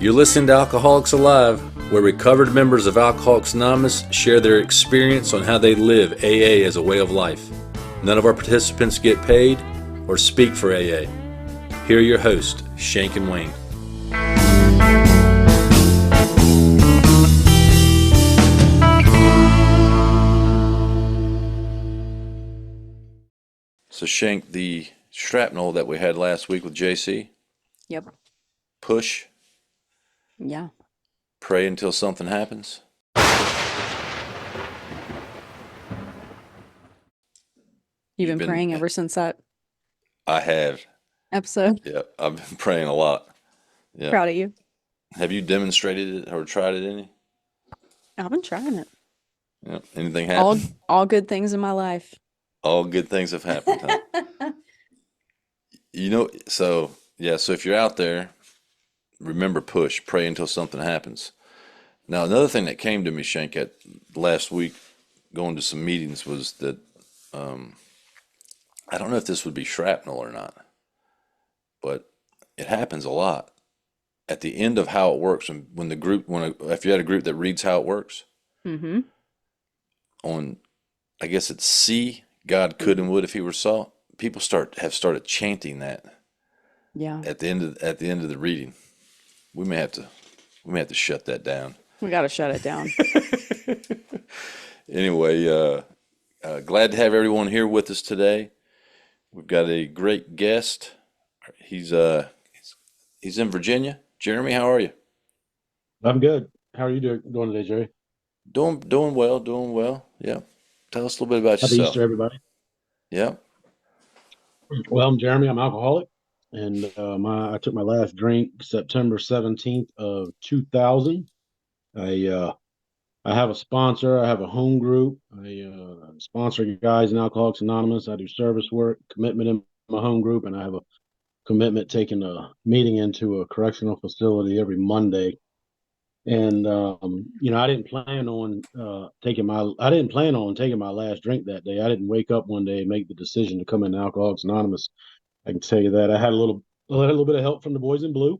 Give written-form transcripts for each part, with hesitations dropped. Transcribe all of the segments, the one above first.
You're listening to Alcoholics Alive, where recovered members of Alcoholics Anonymous share their experience on how they live AA as a way of life. None of our participants get paid or speak for AA. Here are your hosts, Shank and Wayne. So Shank, the shrapnel that we had last week with JC. Yep. Push. Yeah. Pray until something happens. You've been praying ever since that I have. episode. Yeah, I've been praying a lot. Yeah. Proud of you. Have you demonstrated it or tried it any? I've been trying it. Yeah. Anything happen? All good things in my life. All good things have happened, huh? So if you're out there, remember push, pray until something happens. Now, another thing that came to me, Shank, at last week, going to some meetings, was that I don't know if this would be shrapnel or not, but it happens a lot. At the end of how it works, if you had a group that reads how it works, Mm-hmm. on, I guess it's C, God could and would if he were saw, people have started chanting that. Yeah. At the end of the reading. We may have to shut that down. We got to shut it down. Anyway, glad to have everyone here with us today. We've got a great guest. He's in Virginia. Jeremy, how are you? I'm good. How are you doing today, Jerry? Doing well. Yeah. Tell us a little bit about Happy yourself. Easter, everybody. Yeah. Well, I'm Jeremy. I'm alcoholic, and I took my last drink September 17th of 2000. I have a sponsor. I have a home group. I sponsor guys in Alcoholics Anonymous. I do service work, commitment in my home group, and I have a commitment taking a meeting into a correctional facility every Monday. And I didn't plan on taking my last drink that day. I didn't wake up one day and make the decision to come into Alcoholics Anonymous. I can tell you that I had a little bit of help from the boys in blue,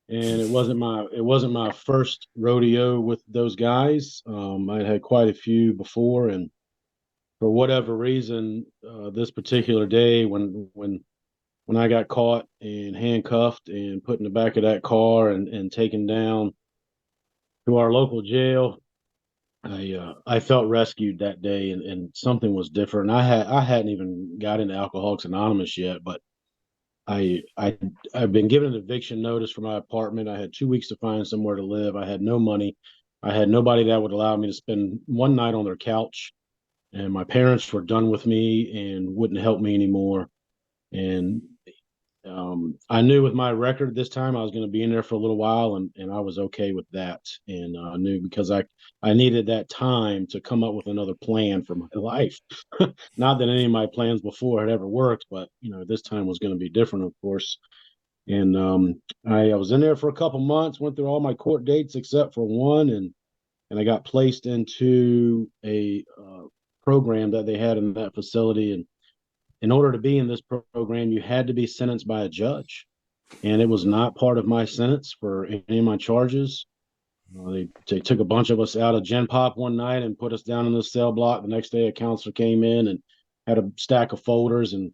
and it wasn't my first rodeo with those guys. I had quite a few before, and for whatever reason, this particular day when I got caught and handcuffed and put in the back of that car and taken down to our local jail, I felt rescued that day, and something was different. I hadn't even got into Alcoholics Anonymous yet, but I've been given an eviction notice for my apartment. I had 2 weeks to find somewhere to live. I had no money. I had nobody that would allow me to spend one night on their couch, and my parents were done with me and wouldn't help me anymore. And I knew with my record this time I was going to be in there for a little while, and I was okay with that. And I knew because I needed that time to come up with another plan for my life. Not that any of my plans before had ever worked, but this time was going to be different, of course. And I was in there for a couple months, went through all my court dates except for one, and I got placed into a program that they had in that facility. And in order to be in this program, you had to be sentenced by a judge, and it was not part of my sentence for any of my charges. They took a bunch of us out of Gen Pop one night and put us down in the cell block. The next day, a counselor came in and had a stack of folders and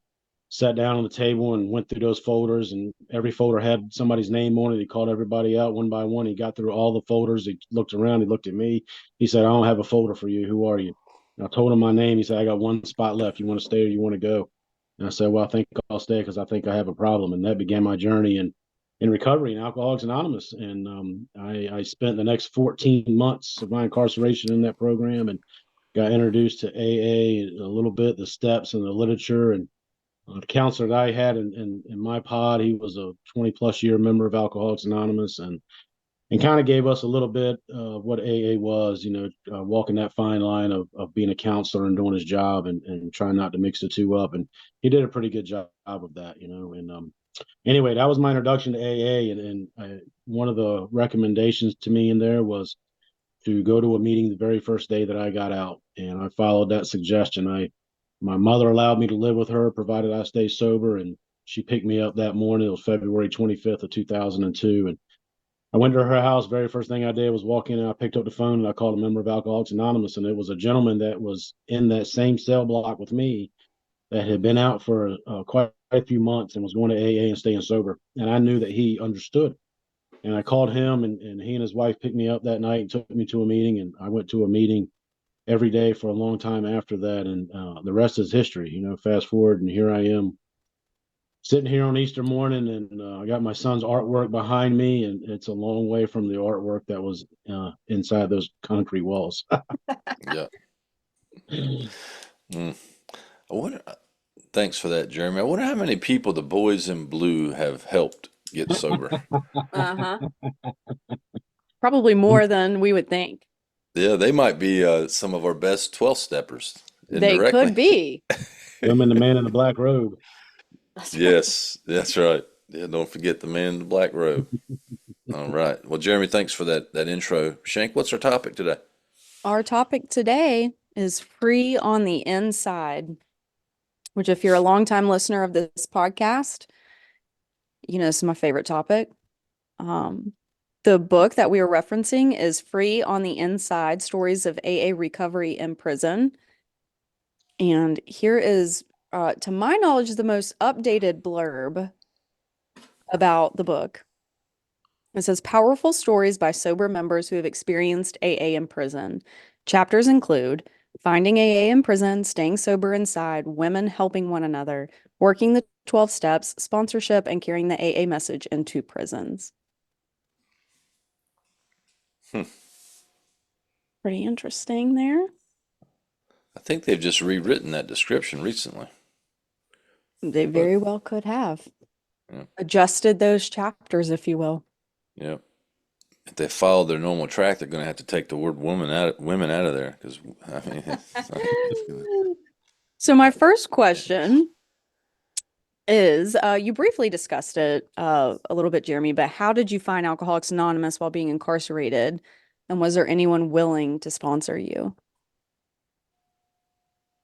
sat down on the table and went through those folders, and every folder had somebody's name on it. He called everybody out one by one. He got through all the folders. He looked around. He looked at me. He said, "I don't have a folder for you. Who are you?" And I told him my name. He said, "I got one spot left. You want to stay or you want to go?" And I said, "Well, I think I'll stay because I think I have a problem." And that began my journey in recovery in Alcoholics Anonymous. And I spent the next 14 months of my incarceration in that program and got introduced to AA a little bit, the steps and the literature. And the counselor that I had in my pod, he was a 20+ year member of Alcoholics Anonymous, and kind of gave us a little bit of what AA was, walking that fine line of being a counselor and doing his job and trying not to mix the two up. And he did a pretty good job of that, And anyway, that was my introduction to AA. And one of the recommendations to me in there was to go to a meeting the very first day that I got out. And I followed that suggestion. My mother allowed me to live with her, provided I stay sober. And she picked me up that morning. It was February 25th of 2002. And I went to her house. Very first thing I did was walk in and I picked up the phone and I called a member of Alcoholics Anonymous. And it was a gentleman that was in that same cell block with me that had been out for quite a few months and was going to AA and staying sober. And I knew that he understood. And I called him, and he and his wife picked me up that night and took me to a meeting. And I went to a meeting every day for a long time after that. And the rest is history. Fast forward, and here I am sitting here on Easter morning, and I got my son's artwork behind me, and it's a long way from the artwork that was inside those concrete walls. Yeah. Mm. I wonder, thanks for that, Jeremy. I wonder how many people the boys in blue have helped get sober. Uh-huh. Probably more than we would think. Yeah, they might be some of our best 12 steppers They indirectly. could be. Him and the man in the black robe. That's right. Yes, that's right. Yeah, don't forget the man in the black robe. All right. Well, Jeremy, thanks for that intro. Shank, what's our topic today? Our topic today is free on the inside, which if you're a longtime listener of this podcast, this is my favorite topic. The book that we are referencing is Free on the Inside, Stories of AA Recovery in Prison. And here is, to my knowledge, the most updated blurb about the book. It says, powerful stories by sober members who have experienced AA in prison. Chapters include finding AA in prison, staying sober inside, women helping one another, working the 12 steps, sponsorship, and carrying the AA message into prisons. Pretty interesting there. I think they've just rewritten that description recently. They very well could have. Yeah. Adjusted those chapters, if you will. Yeah. If they follow their normal track, they're going to have to take the word women out of there because I mean, it's gonna... So my first question is, you briefly discussed it a little bit, Jeremy, but how did you find Alcoholics Anonymous while being incarcerated? And was there anyone willing to sponsor you?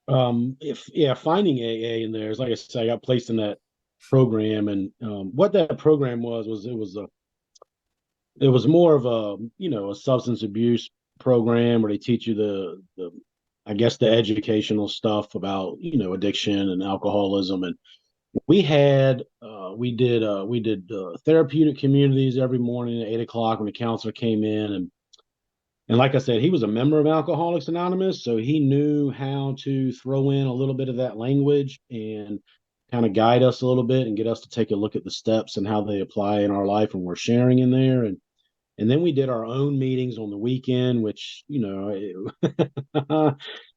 Finding AA in there is, like I said, I got placed in that program, and what that program was it was more of a substance abuse program where they teach you the I guess the educational stuff about addiction and alcoholism. And we did therapeutic communities every morning at 8 o'clock when the counselor came in. And like I said, he was a member of Alcoholics Anonymous, so he knew how to throw in a little bit of that language and kind of guide us a little bit and get us to take a look at the steps and how they apply in our life, and we're sharing in there. And then we did our own meetings on the weekend, which, you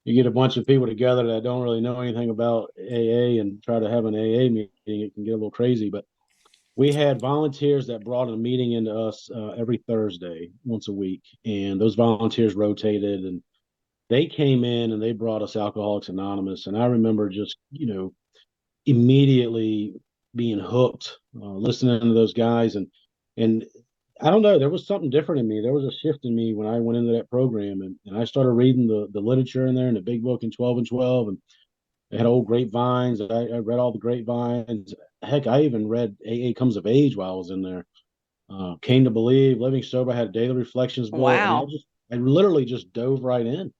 get a bunch of people together that don't really know anything about AA and try to have an AA meeting. It can get a little crazy, but we had volunteers that brought a meeting into us every Thursday, once a week. And those volunteers rotated, and they came in and they brought us Alcoholics Anonymous. And I remember just, immediately being hooked, listening to those guys. And I don't know, there was something different in me. There was a shift in me when I went into that program, and I started reading the literature in there in the big book in 12 and 12. And they had old grapevines. I read all the grapevines. Heck, I even read AA Comes of Age while I was in there. Came to Believe, Living Sober, I had a Daily Reflections book. Wow. And I literally just dove right in.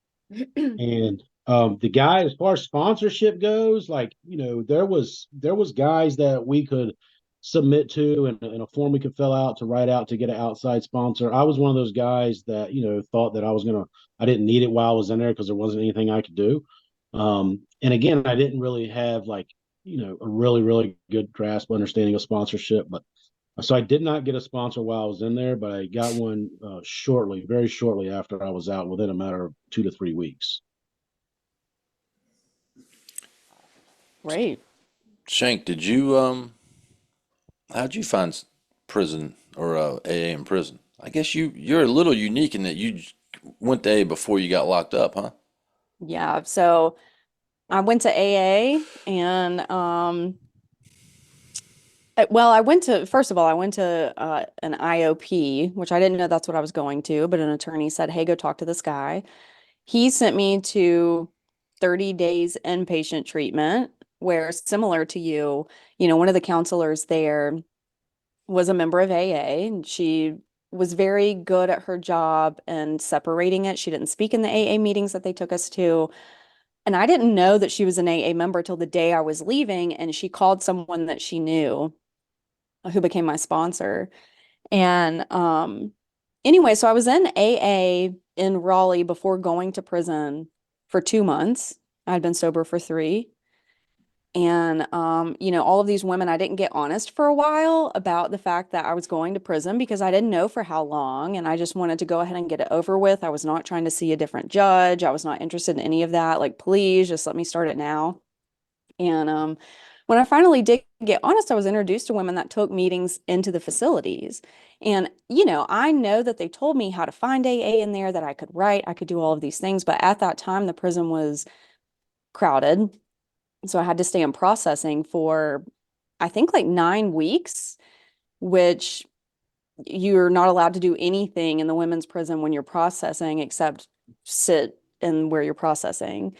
And the guy, as far as sponsorship goes, there was guys that we could submit to and a form we could fill out to write out to get an outside sponsor. I was one of those guys that thought that I didn't need it while I was in there because there wasn't anything I could do. And again, I didn't really have a really, really good grasp, understanding of sponsorship. But so I did not get a sponsor while I was in there, but I got one very shortly after I was out, within a matter of 2 to 3 weeks. Great. Shank, how'd you find prison or AA in prison? I guess you're a little unique in that you went to AA before you got locked up, huh? Yeah. So I went to AA and first of all, I went to an IOP, which I didn't know that's what I was going to, but an attorney said, hey, go talk to this guy. He sent me to 30 days inpatient treatment, where, similar to you, one of the counselors there was a member of AA, and she was very good at her job and separating it. She didn't speak in the AA meetings that they took us to. And I didn't know that she was an AA member till the day I was leaving, and she called someone that she knew who became my sponsor. And anyway, so I was in AA in Raleigh before going to prison for 2 months. I'd been sober for 3. And all of these women, I didn't get honest for a while about the fact that I was going to prison because I didn't know for how long, and I just wanted to go ahead and get it over with. I was not trying to see a different judge. I was not interested in any of that. Like, please just let me start it now. And when I finally did get honest, I was introduced to women that took meetings into the facilities. And, I know that they told me how to find AA in there, that I could write, I could do all of these things. But at that time, the prison was crowded. So I had to stay in processing for, I think, like 9 weeks, which you're not allowed to do anything in the women's prison when you're processing except sit in where you're processing.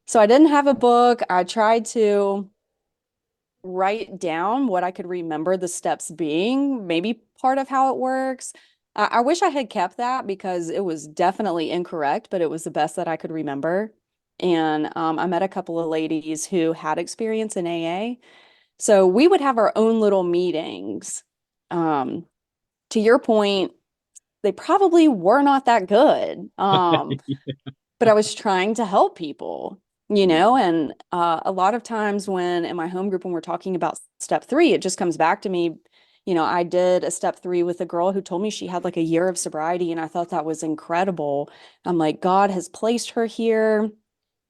So I didn't have a book. I tried to write down what I could remember the steps being, maybe part of how it works. I wish I had kept that because it was definitely incorrect, but it was the best that I could remember. And I met a couple of ladies who had experience in AA. So we would have our own little meetings. To your point, they probably were not that good. But I was trying to help people, and a lot of times when in my home group, when we're talking about step 3, it just comes back to me. I did a step 3 with a girl who told me she had like a year of sobriety, and I thought that was incredible. I'm like, God has placed her here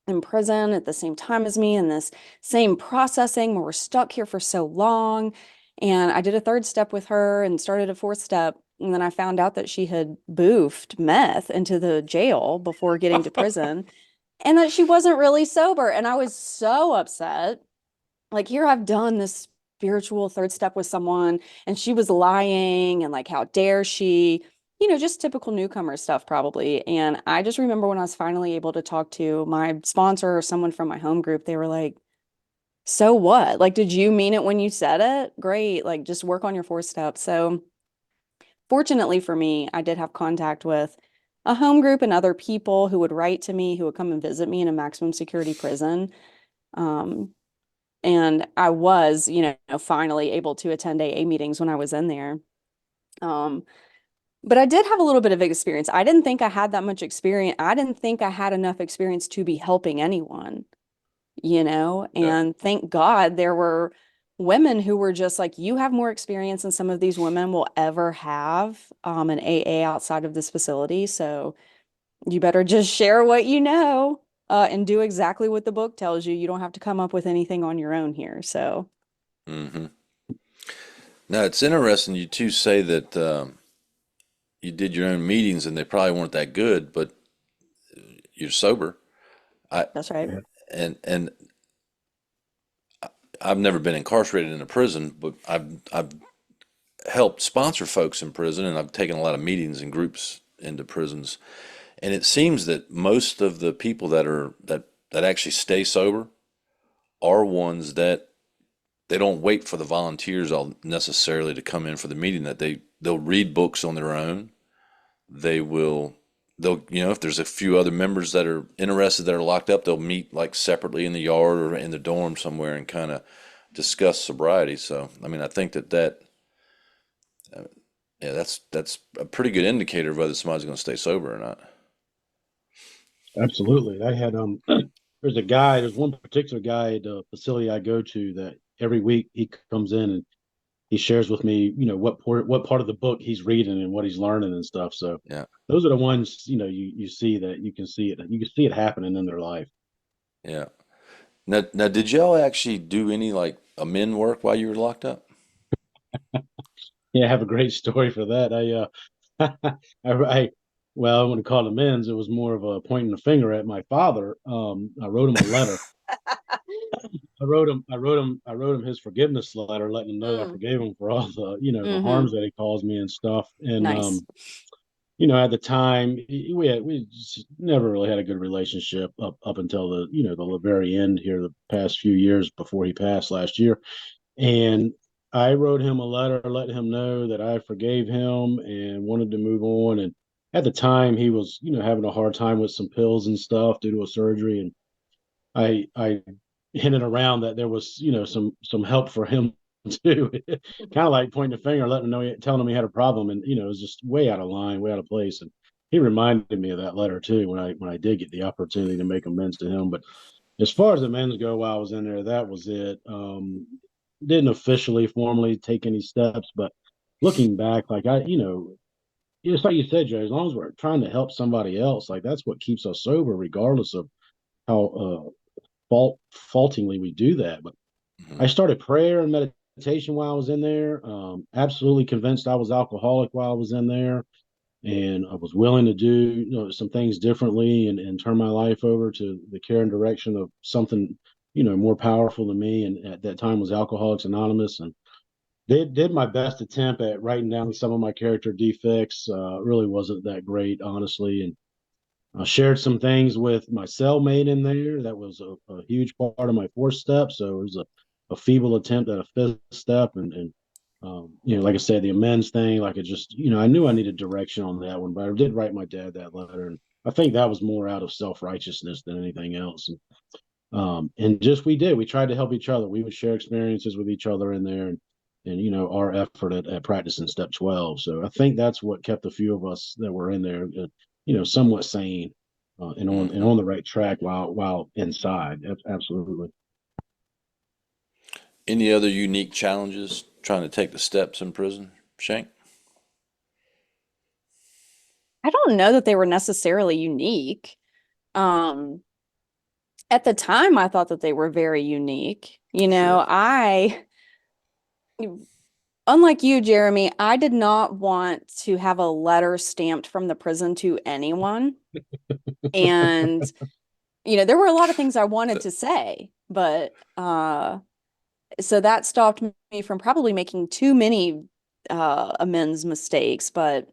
in prison at the same time as me in this same processing where we're stuck here for so long. And I did a 3rd step with her and started a 4th step. And then I found out that she had boofed meth into the jail before getting to prison and that she wasn't really sober. And I was so upset. Like, here I've done this spiritual 3rd step with someone and she was lying, and like, how dare she? Just typical newcomer stuff probably. And I just remember when I was finally able to talk to my sponsor or someone from my home group, they were like, so what? Like, did you mean it when you said it? Great. Like, just work on your 4th step. So fortunately for me, I did have contact with a home group and other people who would write to me, who would come and visit me in a maximum security prison. And I was, finally able to attend AA meetings when I was in there. But I did have a little bit of experience. I didn't think I had that much experience. I didn't think I had enough experience to be helping anyone, and thank God there were women who were just like, you have more experience than some of these women will ever have an AA outside of this facility. So you better just share what you know and do exactly what the book tells you. You don't have to come up with anything on your own here. So. Mm-hmm. Now, it's interesting you two say that you did your own meetings and they probably weren't that good, but you're sober. That's right. And I've never been incarcerated in a prison, but I've helped sponsor folks in prison, and I've taken a lot of meetings and groups into prisons. And it seems that most of the people that actually stay sober are ones that they don't wait for the volunteers all necessarily to come in for the meeting, that they'll read books on their own. They'll if there's a few other members that are interested that are locked up, they'll meet like separately in the yard or in the dorm somewhere and kind of discuss sobriety. So I mean, I think yeah, that's a pretty good indicator of whether somebody's going to stay sober or not. Absolutely. I had there's one particular guy at the facility I go to that every week he comes in and he shares with me, what part of the book he's reading and what he's learning and stuff. So Yeah, those are the ones, you see that you can see it happening in their life. yeah. Now, did y'all actually do any like amend work while you were locked up? Yeah, I have a great story for that. I well, I wouldn't call it amends. It was more of a pointing the finger at my father. I wrote him a letter. I wrote him his forgiveness letter, letting him know I Mm. forgave him for all the Mm-hmm. harms that he caused me and stuff. And Nice. at the time, we just never really had a good relationship up until the very end here, the past few years before he passed last year. And I wrote him a letter letting him know that I forgave him and wanted to move on. And at the time, he was, having a hard time with some pills and stuff due to a surgery. And I hinted around that there was, some help for him too. Kind of like pointing the finger, letting him know, telling him he had a problem, and it was just way out of line, way out of place. And he reminded me of that letter too when I did get the opportunity to make amends to him. But as far as amends go, while I was in there, that was it. Didn't officially, formally take any steps, but looking back, like it's like you said, Joe. As long as we're trying to help somebody else, like that's what keeps us sober, regardless of how faultingly we do that. But I started prayer and meditation while I was in there. Absolutely convinced I was alcoholic while I was in there, and I was willing to do some things differently and turn my life over to the care and direction of something more powerful than me. And at that time was Alcoholics Anonymous, and did my best attempt at writing down some of my character defects. Really wasn't that great, honestly, and I shared some things with my cellmate in there. That was a huge part of my fourth step. So it was a feeble attempt at a fifth step. And like I said, the amends thing, like it just, I knew I needed direction on that one, but I did write my dad that letter. And I think that was more out of self-righteousness than anything else. And just, we tried to help each other. We would share experiences with each other in there and our effort at practicing step 12. So I think that's what kept a few of us that were in there somewhat sane and on the right track while inside. Absolutely. Any other unique challenges trying to take the steps in prison, Shank? I don't know that they were necessarily unique. Um, at the time, I thought that they were very unique. Sure. Unlike you, Jeremy, I did not want to have a letter stamped from the prison to anyone. And, there were a lot of things I wanted to say, but so that stopped me from probably making too many amends mistakes. But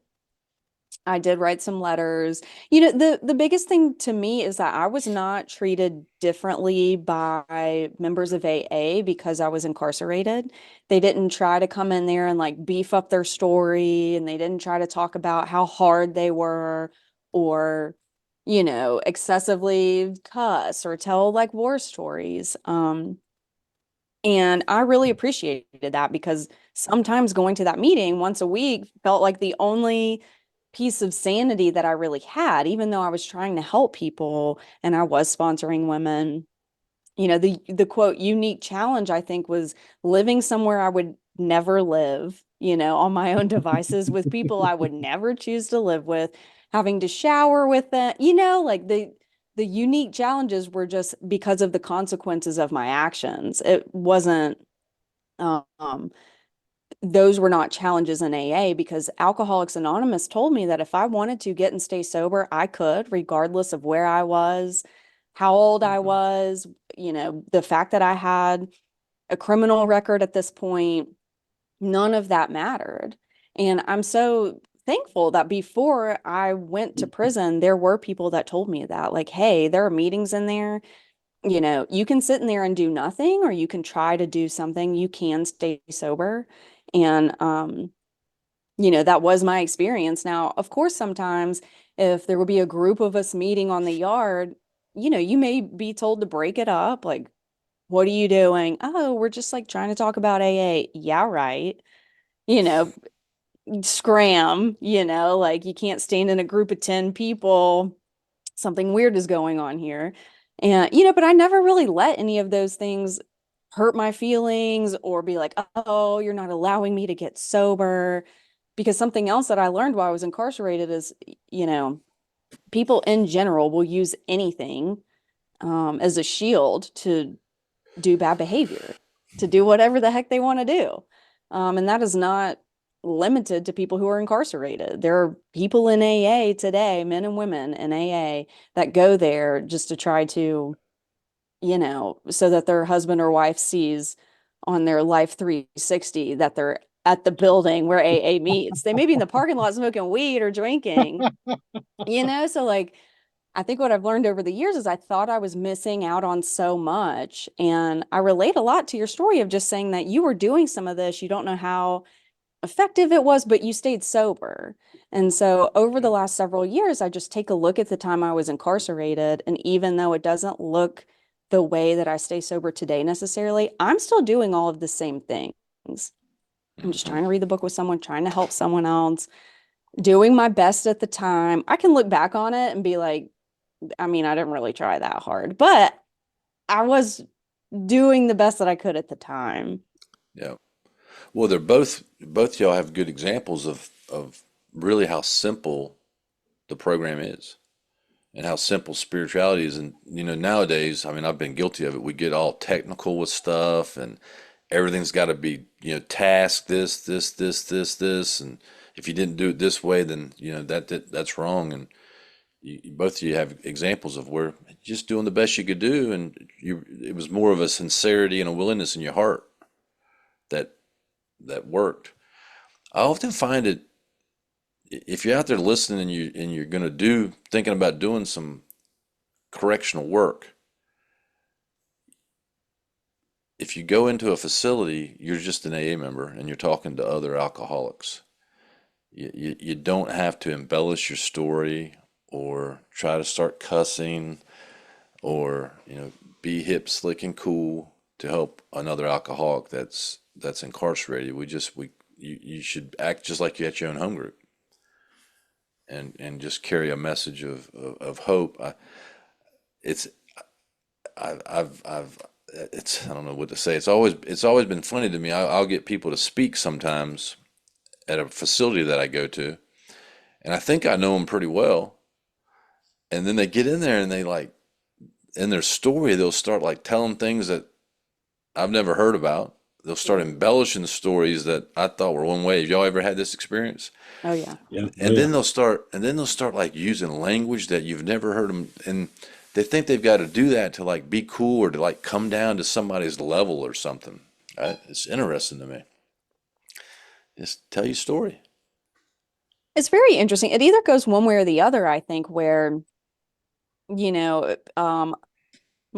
I did write some letters. The biggest thing to me is that I was not treated differently by members of AA because I was incarcerated. They didn't try to come in there and like beef up their story, and they didn't try to talk about how hard they were or, excessively cuss or tell like war stories. And I really appreciated that because sometimes going to that meeting once a week felt like the only piece of sanity that I really had, even though I was trying to help people and I was sponsoring women. The quote unique challenge, I think, was living somewhere I would never live, on my own devices with people I would never choose to live with, having to shower with them, like the unique challenges were just because of the consequences of my actions. It wasn't those were not challenges in AA because Alcoholics Anonymous told me that if I wanted to get and stay sober, I could, regardless of where I was, how old I was, the fact that I had a criminal record at this point, none of that mattered. And I'm so thankful that before I went to prison, there were people that told me that, like, hey, there are meetings in there. You can sit in there and do nothing, or you can try to do something. You can stay sober. And, that was my experience. Now, of course, sometimes if there will be a group of us meeting on the yard, you may be told to break it up. Like, what are you doing? Oh, we're just like trying to talk about AA. Yeah, right. Scram, like you can't stand in a group of 10 people. Something weird is going on here. And, but I never really let any of those things hurt my feelings or be like, oh, you're not allowing me to get sober. Because something else that I learned while I was incarcerated is, people in general will use anything as a shield to do bad behavior, to do whatever the heck they want to do. And that is not limited to people who are incarcerated. There are people in AA today, men and women in AA, that go there just to try to, so that their husband or wife sees on their Life 360 that they're at the building where AA meets. They may be in the parking lot smoking weed or drinking, so like, I think what I've learned over the years is I thought I was missing out on so much. And I relate a lot to your story of just saying that you were doing some of this. You don't know how effective it was, but you stayed sober. And so over the last several years, I just take a look at the time I was incarcerated. And even though it doesn't look the way that I stay sober today necessarily, I'm still doing all of the same things. I'm just trying to read the book with someone, trying to help someone else, doing my best at the time. I can look back on it and be like, I mean, I didn't really try that hard, but I was doing the best that I could at the time. Yeah. Well, they're both y'all have good examples of really how simple the program is and how simple spirituality is. And nowadays, I mean, I've been guilty of it. We get all technical with stuff, and everything's got to be task this, and if you didn't do it this way, then that's wrong. And both of you have examples of where just doing the best you could do, and it was more of a sincerity and a willingness in your heart that worked. I often find it, if you're out there listening and you're going to thinking about doing some correctional work, if you go into a facility, you're just an AA member and you're talking to other alcoholics. You don't have to embellish your story or try to start cussing or be hip, slick, and cool to help another alcoholic that's incarcerated. You should act just like you at your own home group, and just carry a message of hope. I don't know what to say. It's always been funny to me. I'll get people to speak sometimes at a facility that I go to, and I think I know them pretty well. And then they get in there and they in their story, they'll start telling things that I've never heard about. They'll start embellishing stories that I thought were one way. Have y'all ever had this experience? Oh yeah. Yeah. And then they'll start using language that you've never heard them, and they think they've got to do that to be cool or to come down to somebody's level or something. It's interesting to me. Just tell your story. It's very interesting. It either goes one way or the other, I think, where, my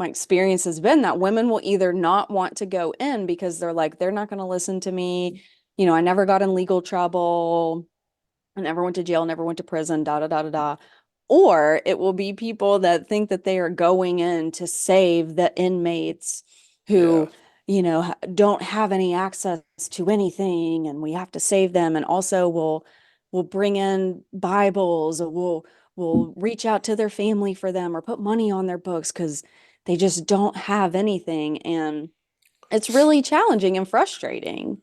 experience has been that women will either not want to go in because they're not going to listen to me. I never got in legal trouble. I never went to jail, never went to prison, da, da, da, da, da. Or it will be people that think that they are going in to save the inmates who, don't have any access to anything, and we have to save them. And also we'll bring in Bibles, or we'll reach out to their family for them, or put money on their books because they just don't have anything. And it's really challenging and frustrating.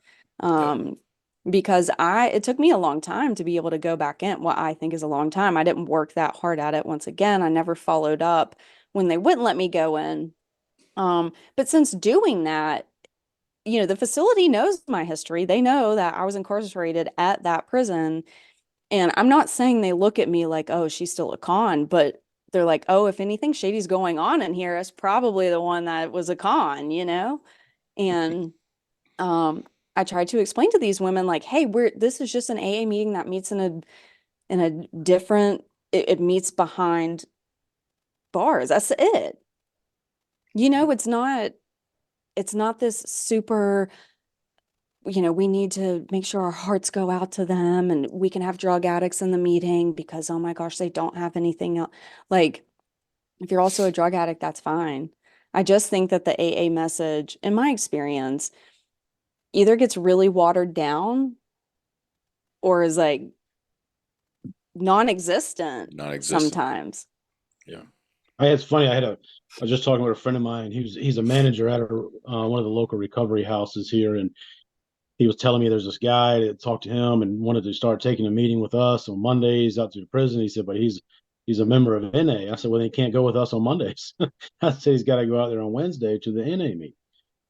Because it took me a long time to be able to go back in. What I think is a long time. I didn't work that hard at it. Once again, I never followed up when they wouldn't let me go in. But since doing that, the facility knows my history. They know that I was incarcerated at that prison. And I'm not saying they look at me like, oh, she's still a con, but they're like, oh, if anything shady's going on in here, it's probably the one that was a con, And I tried to explain to these women hey, this is just an AA meeting that meets in a different, it meets behind bars. That's it. It's not this super, we need to make sure our hearts go out to them, and we can have drug addicts in the meeting because, oh my gosh, they don't have anything else. If you're also a drug addict, that's fine. I just think that the AA message, in my experience, either gets really watered down or is non-existent sometimes. Yeah. It's funny. I was just talking with a friend of mine. He's a manager at one of the local recovery houses here, and he was telling me there's this guy that talked to him and wanted to start taking a meeting with us on Mondays out to the prison. He said, but he's a member of NA. I said, well, he can't go with us on Mondays. I said he's got to go out there on Wednesday to the NA meeting.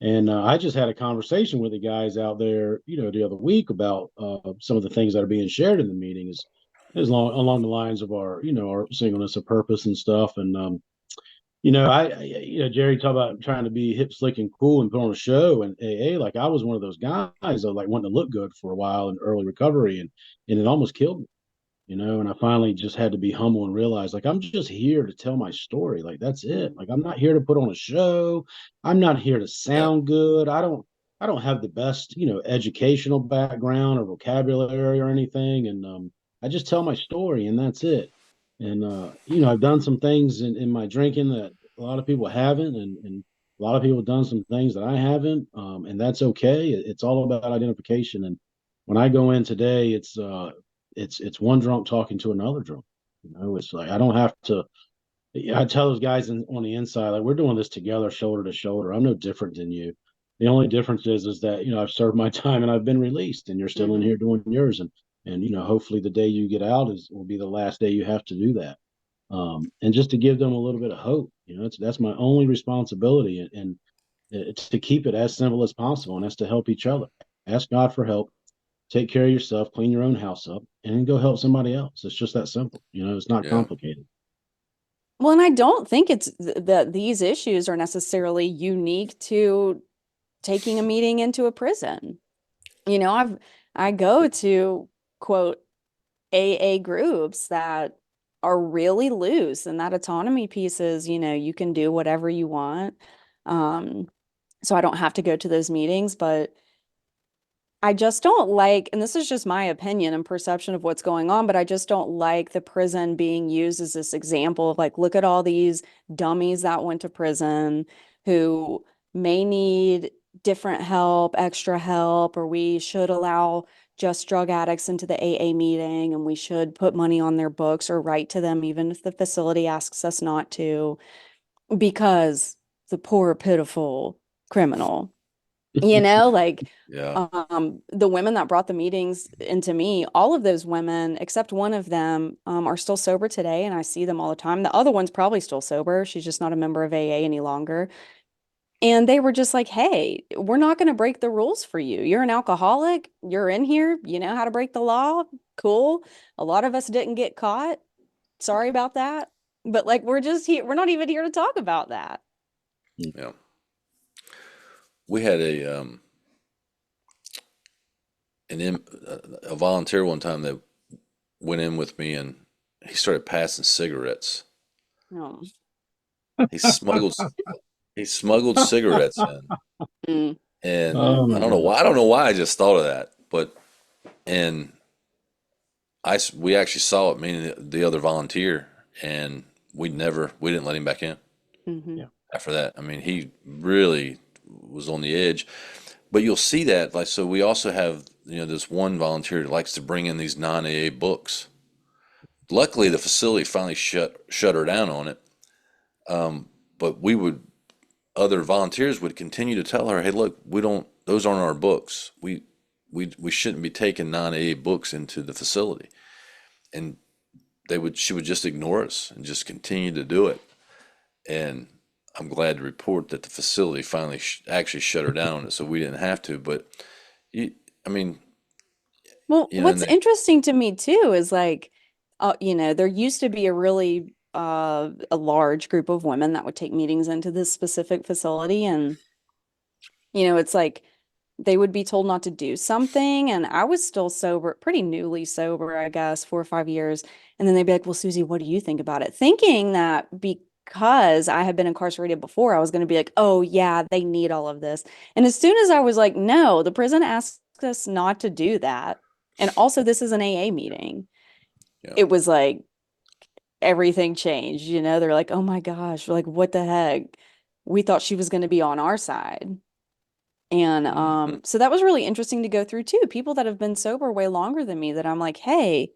And I just had a conversation with the guys out there, the other week about some of the things that are being shared in the meeting is along the lines of our singleness of purpose and stuff. And Jerry talked about trying to be hip, slick, and cool and put on a show. And AA, I was one of those guys that wanting to look good for a while in early recovery, and it almost killed me. and I finally just had to be humble and realize, like, I'm just here to tell my story. Like, that's it. Like, I'm not here to put on a show. I'm not here to Yeah. sound good. I don't have the best, educational background or vocabulary or anything. And I just tell my story and that's it. And I've done some things in my drinking that a lot of people haven't, and a lot of people have done some things that I haven't. And that's okay. It's all about identification. And when I go in today, it's one drunk talking to another drunk. It's like I don't have to. I tell those guys on the inside, like, we're doing this together, shoulder to shoulder. I'm no different than you. The only difference is that I've served my time and I've been released, and you're still in Mhm. here doing yours. And hopefully the day you get out will be the last day you have to do that. And just to give them a little bit of hope. That's my only responsibility, and it's to keep it as simple as possible, and that's to help each other. Ask God for help, take care of yourself, clean your own house up, and then go help somebody else. It's just that simple. It's not Yeah. complicated. Well, and I don't think it's that these issues are necessarily unique to taking a meeting into a prison. I go to quote AA groups that are really loose, and that autonomy piece is, you can do whatever you want. Um, so I don't have to go to those meetings, but I just don't like, and this is just my opinion and perception of what's going on, but I just don't like the prison being used as this example of like, look at all these dummies that went to prison who may need different help, extra help, or we should allow just drug addicts into the AA meeting and we should put money on their books or write to them, even if the facility asks us not to, because the poor, pitiful criminal. Like Yeah. the women that brought the meetings into me, all of those women, except one of them, are still sober today, and I see them all the time. The other one's probably still sober. She's just not a member of AA any longer. And they were just like, hey, we're not going to break the rules for you. You're an alcoholic. You're in here. You know how to break the law. Cool. A lot of us didn't get caught. Sorry about that. But like, we're just here. We're not even here to talk about that. Yeah. We had a volunteer one time that went in with me, and he started passing cigarettes. Oh. He smuggled he smuggled cigarettes in, Mm. and Oh my God. I don't know why I just thought of that, but and we actually saw it, me and the other volunteer, and we didn't let him back in Hmm. Yeah. after that. I mean, he really was on the edge. But you'll see that, like, so we also have, this one volunteer that likes to bring in these non-AA books. Luckily, the facility finally shut her down on it. But other volunteers would continue to tell her, "Hey, look, we don't; those aren't our books. We shouldn't be taking non-AA books into the facility." And she would just ignore us and just continue to do it. And I'm glad to report that the facility finally actually shut her down on it, so we didn't have to. But you, I mean, Well, and what's they, interesting to me too is like, there used to be a really a large group of women that would take meetings into this specific facility, and it's like they would be told not to do something, and I was still sober, pretty newly sober, I guess, 4 or 5 years, and then they'd be like, "Well, Susie, what do you think about it?" Thinking that because I had been incarcerated before, I was going to be like, "Oh yeah, they need all of this," and as soon as I was like, "No, the prison asks us not to do that." And also, this is an AA meeting. yeah, It was like everything changed, They're like, oh my gosh, like what the heck? We thought she was going to be on our side. And hmm so that was really interesting to go through too. People that have been sober way longer than me that I'm like, hey,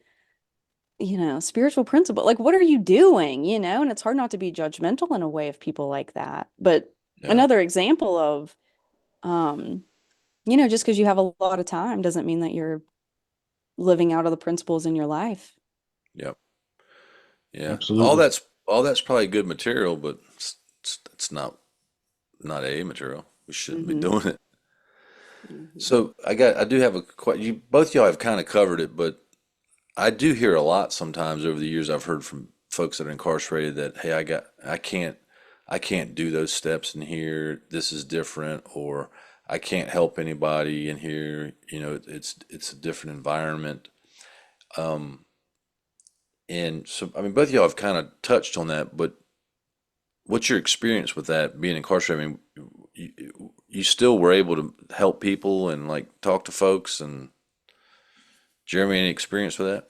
spiritual principle, like what are you doing? And it's hard not to be judgmental in a way of people like that. But yeah, another example of um, just because you have a lot of time doesn't mean that you're living out of the principles in your life. yeah, yeah. Absolutely. All that's probably good material, but it's not AA material. We shouldn't be Hmm. doing it. Hmm. So I do have a question. Both y'all have kind of covered it, but I do hear a lot sometimes over the years. I've heard from folks that are incarcerated that, hey, I can't do those steps in here. This is different, or I can't help anybody in here. It's a different environment. And so, I mean, both of y'all have kind of touched on that, but what's your experience with that being incarcerated? I mean, you still were able to help people and like talk to folks. And Jeremy, any experience with that?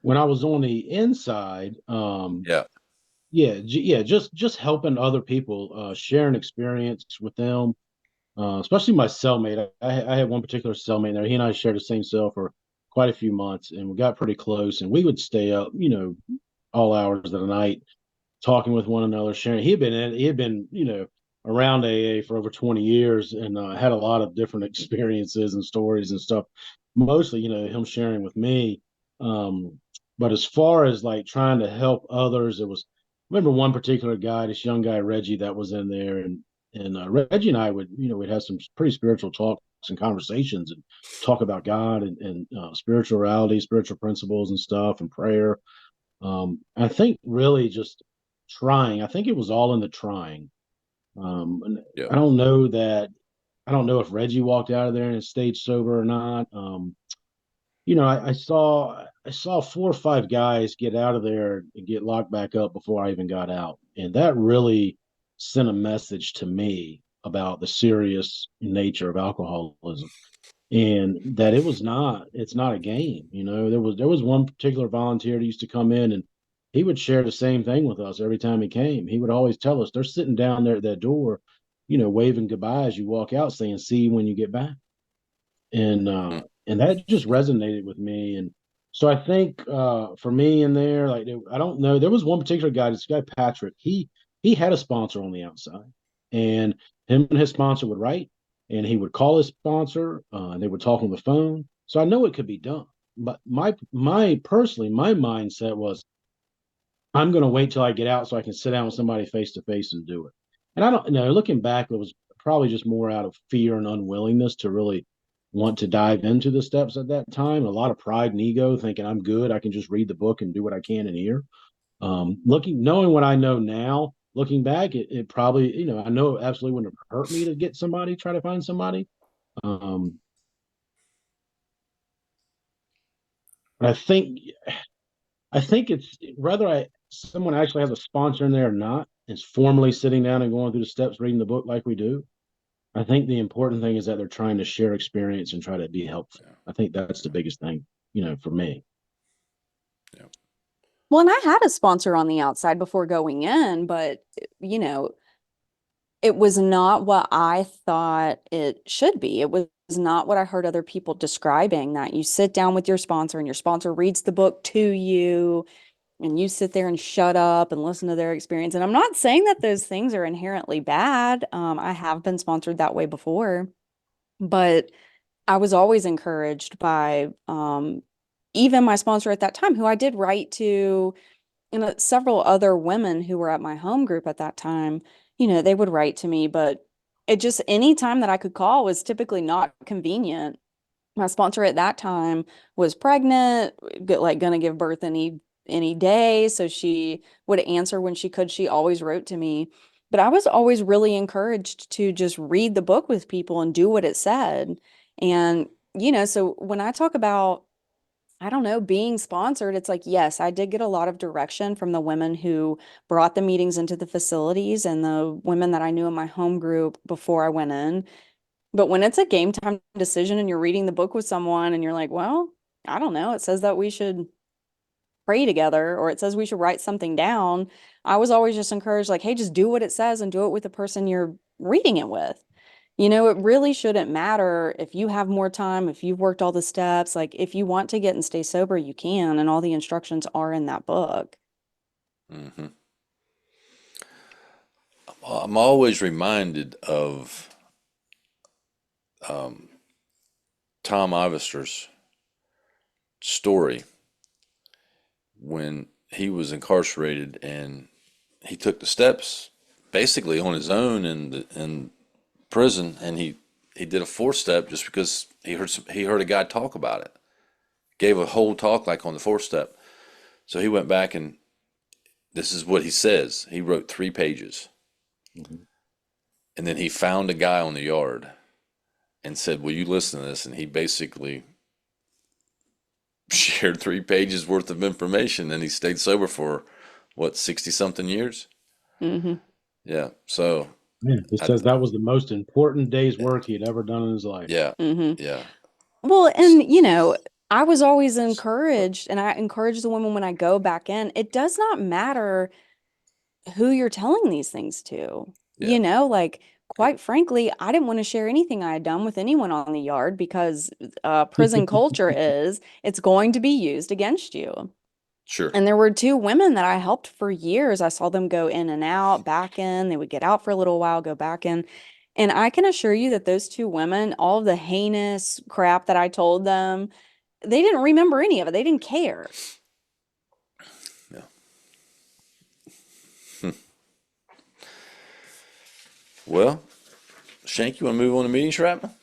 When I was on the inside, Yeah. yeah, yeah, just helping other people, sharing experience with them, especially my cellmate. I had one particular cellmate there. He and I shared the same cell for quite a few months, and we got pretty close. And we would stay up, all hours of the night, talking with one another, sharing. He had been, around AA for over 20 years, and had a lot of different experiences and stories and stuff. Mostly, him sharing with me. Um, but as far as like trying to help others, I remember one particular guy, this young guy Reggie, that was in there, and Reggie and I would, we'd have some pretty spiritual talks and conversations and talk about God and spirituality, spiritual principles and stuff, and prayer. I think really just trying. I think it was all in the trying. And Yeah. I don't know that. I don't know if Reggie walked out of there and stayed sober or not. I saw 4 or 5 guys get out of there and get locked back up before I even got out, and that really sent a message to me about the serious nature of alcoholism, and that it's not a game. There was one particular volunteer that used to come in, and he would share the same thing with us every time he came. He would always tell us they're sitting down there at that door, waving goodbye as you walk out, saying see you when you get back. And that just resonated with me. And so I think, for me in there, like, I don't know, there was one particular guy, this guy Patrick. He had a sponsor on the outside, and him and his sponsor would write, and he would call his sponsor, and they would talk on the phone. So I know it could be done. But my mindset was, I'm going to wait till I get out so I can sit down with somebody face to face and do it. And I don't looking back, it was probably just more out of fear and unwillingness to really want to dive into the steps at that time. A lot of pride and ego, thinking I'm good, I can just read the book and do what I can in here. Knowing what I know now, looking back, it probably, I know it absolutely wouldn't have hurt me to get somebody, try to find somebody. Um, but I think it's whether someone actually has a sponsor in there or not, is formally sitting down and going through the steps, reading the book like we do. I think the important thing is that they're trying to share experience and try to be helpful. I think that's the biggest thing, for me. Yeah. Well, and I had a sponsor on the outside before going in, but you know, it was not what I thought it should be. It was not what I heard other people describing, that you sit down with your sponsor and your sponsor reads the book to you and you sit there and shut up and listen to their experience. And I'm not saying that those things are inherently bad. I have been sponsored that way before, but I was always encouraged by even my sponsor at that time, who I did write to, and several other women who were at my home group at that time. They would write to me, but it just any time that I could call was typically not convenient. My sponsor at that time was pregnant, like gonna give birth any day, so she would answer when she could. She always wrote to me, but I was always really encouraged to just read the book with people and do what it said. And so when I talk about, I don't know, being sponsored, it's like, yes, I did get a lot of direction from the women who brought the meetings into the facilities and the women that I knew in my home group before I went in. But when it's a game time decision and you're reading the book with someone and you're like, well, I don't know, it says that we should pray together or it says we should write something down. I was always just encouraged, like, hey, just do what it says and do it with the person you're reading it with. It really shouldn't matter if you have more time, if you've worked all the steps. Like, if you want to get and stay sober, you can, and all the instructions are in that book. Hmm. I'm always reminded of um, Tom Ivister's story when he was incarcerated and he took the steps basically on his own in prison, and he did a 4-step just because he heard a guy talk about it. Gave a whole talk like on the 4-step. So he went back and this is what he says. He wrote 3 pages. Mhm. And then he found a guy on the yard and said, "Will you listen to this?" And he basically shared 3 pages worth of information, and he stayed sober for what, 60 something years? Mm-hmm. Yeah. So, Yeah, he I, says that was the most important day's work he'd ever done in his life. yeah, Mm-hmm. yeah, Well, and I was always encouraged, and I encourage the women when I go back in, it does not matter who you're telling these things to. yeah. Like, quite frankly, I didn't want to share anything I had done with anyone on the yard because prison culture is it's going to be used against you. Sure. And there were 2 women that I helped for years. I saw them go in and out, back in. They would get out for a little while, go back in. And I can assure you that those 2 women, all of the heinous crap that I told them, they didn't remember any of it. They didn't care. Yeah. Well, Shank, you want to move on to meeting shrapnel?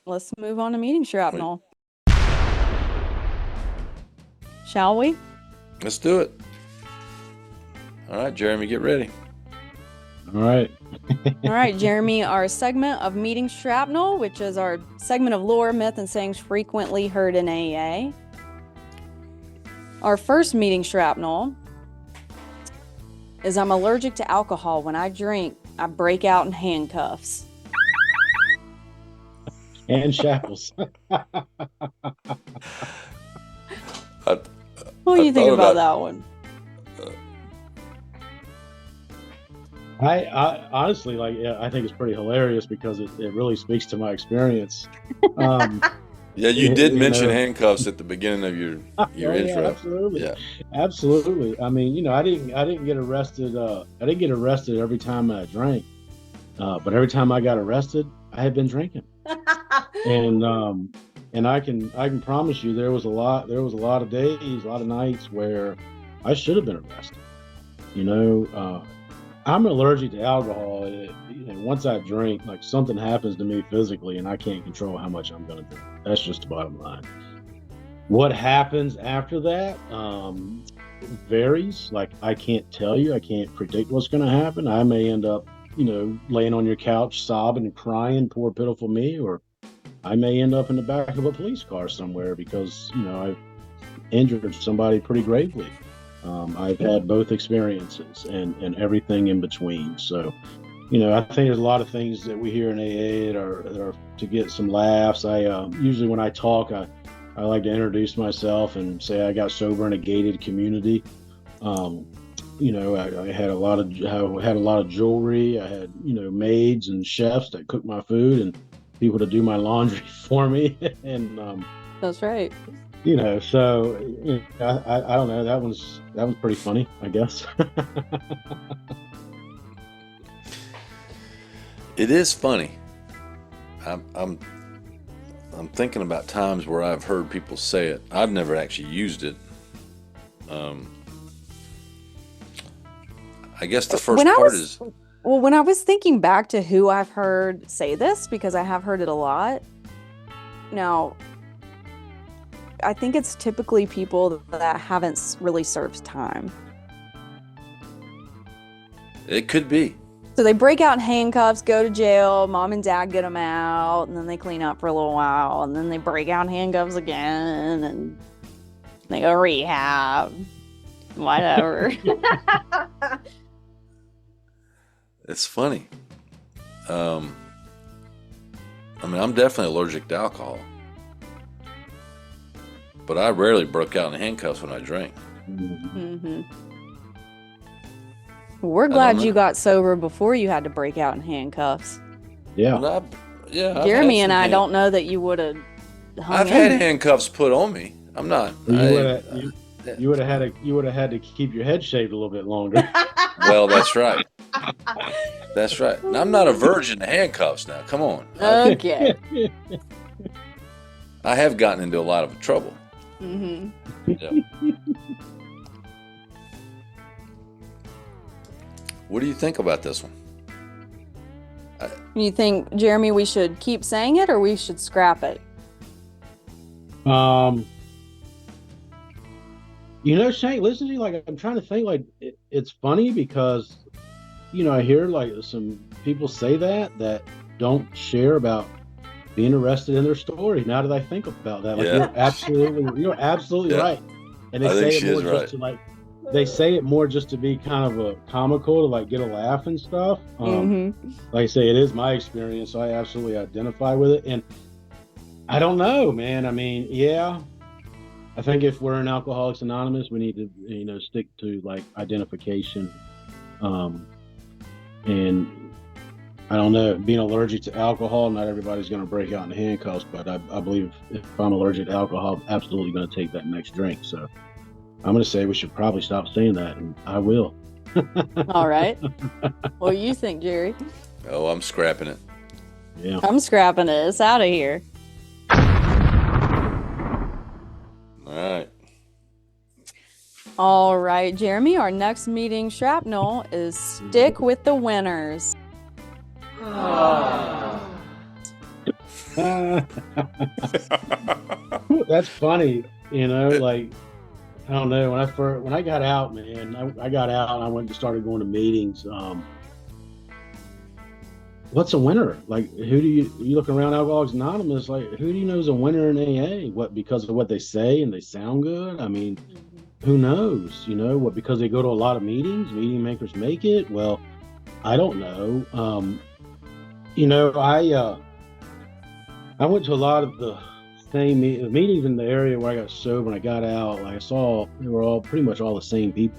Let's move on to meeting shrapnel. Shall we? Let's do it. All right, Jeremy, get ready. All right. All right, Jeremy, our segment of meeting shrapnel, which is our segment of lore, myth, and sayings frequently heard in AA. Our first meeting shrapnel is I'm allergic to alcohol. When I drink, I break out in handcuffs. And shackles. What do you think thought about about- that one? I honestly I think it's pretty hilarious because it really speaks to my experience. Yeah, you Yeah, did you mention know. handcuffs at the beginning of your Oh, yeah, intro. absolutely. Yeah. Absolutely. I mean, I didn't get arrested. I didn't get arrested every time I drank, but every time I got arrested, I had been drinking. And I can promise you there was a lot of days, a lot of nights where I should have been arrested. I'm allergic to alcohol. Once I drink, like something happens to me physically, and I can't control how much I'm going to drink. That's just the bottom line. What happens after that varies. Like I can't tell you. I can't predict what's going to happen. I may end up, laying on your couch sobbing and crying, poor pitiful me, or I may end up in the back of a police car somewhere because I've injured somebody pretty gravely. I've had both experiences and everything in between. So, I think there's a lot of things that we hear in AA that are to get some laughs. I usually when I talk, I like to introduce myself and say I got sober in a gated community. I had a lot of jewelry. I had maids and chefs that cook my food and people to do my laundry for me. And That's right. so I don't know. That was pretty funny, I guess. It is funny. I'm thinking about times where I've heard people say it. I've never actually used it. I guess the first part is Well, when I was thinking back to who I've heard say this, because I have heard it a lot. Now, I think it's typically people that haven't really served time. it could be. So they break out in handcuffs, go to jail, mom and dad get them out, and then they clean up for a little while, and then they break out in handcuffs again, and they go rehab, whatever. It's funny. I'm definitely allergic to alcohol, but I rarely broke out in handcuffs when I drank. Mm-hmm. We're don't glad know. you got sober before you had to break out in handcuffs. Yeah. Well, I've Jeremy had and some I don't know that you would have hung I've in had there. handcuffs put on me. I'm not. You would have had to keep your head shaved a little bit longer. Well, that's right. That's right. Now, I'm not a virgin to handcuffs now. Come on. Okay. I have gotten into a lot of trouble. Mm-hmm. Yeah. What do you think about this one? You think, Jeremy, we should keep saying it or we should scrap it? Shank, listen to you. Like, I'm trying to think. Like, it's funny because, I hear like some people say that don't share about being arrested in their story. Now that I think about that, like Yeah. you're absolutely Yeah. right. And they I think say it she more is just right. to like, they say it more just to be kind of a comical to like get a laugh and stuff. Like I say, it is my experience, so I absolutely identify with it. And I don't know, man. I mean, yeah, I think if we're in Alcoholics Anonymous, we need to, stick to like identification. And I don't know, being allergic to alcohol, not everybody's going to break out in handcuffs, but I believe if I'm allergic to alcohol, I'm absolutely going to take that next drink. So I'm going to say we should probably stop saying that, and I will. All right. What do you think, Jerry? Oh, I'm scrapping it. Yeah. I'm scrapping it. It's out of here. All right. All right, Jeremy, our next meeting shrapnel is stick with the winners. That's funny, like, I don't know, when I got out, man, I got out and I went and started going to meetings. What's a winner? Like, who do you look around Alcoholics Anonymous, like, who do you know is a winner in AA? What, because of what they say and they sound good? I mean, who knows? What, because they go to a lot of meetings, meeting makers make it? Well, I don't know. I went to a lot of the same meetings in the area where I got sober and I got out. Like, I saw they were all pretty much all the same people,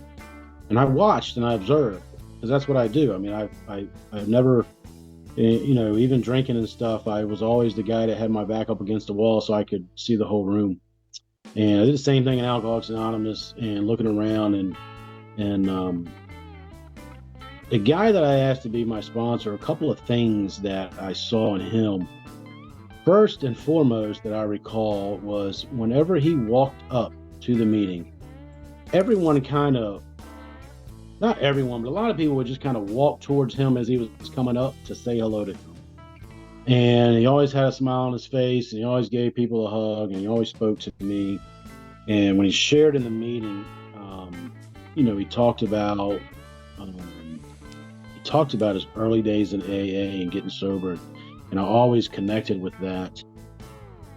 and I watched and I observed, because that's what I do. I mean, I've never, even drinking and stuff, I was always the guy that had my back up against the wall so I could see the whole room. And I did the same thing in Alcoholics Anonymous, and looking around, and the guy that I asked to be my sponsor, a couple of things that I saw in him. First and foremost that I recall was whenever he walked up to the meeting, everyone kind of, not everyone, but a lot of people would just kind of walk towards him as he was coming up to say hello to him. And he always had a smile on his face, and he always gave people a hug, and he always spoke to me. And when he shared in the meeting, he talked about his early days in AA and getting sober, and I always connected with that.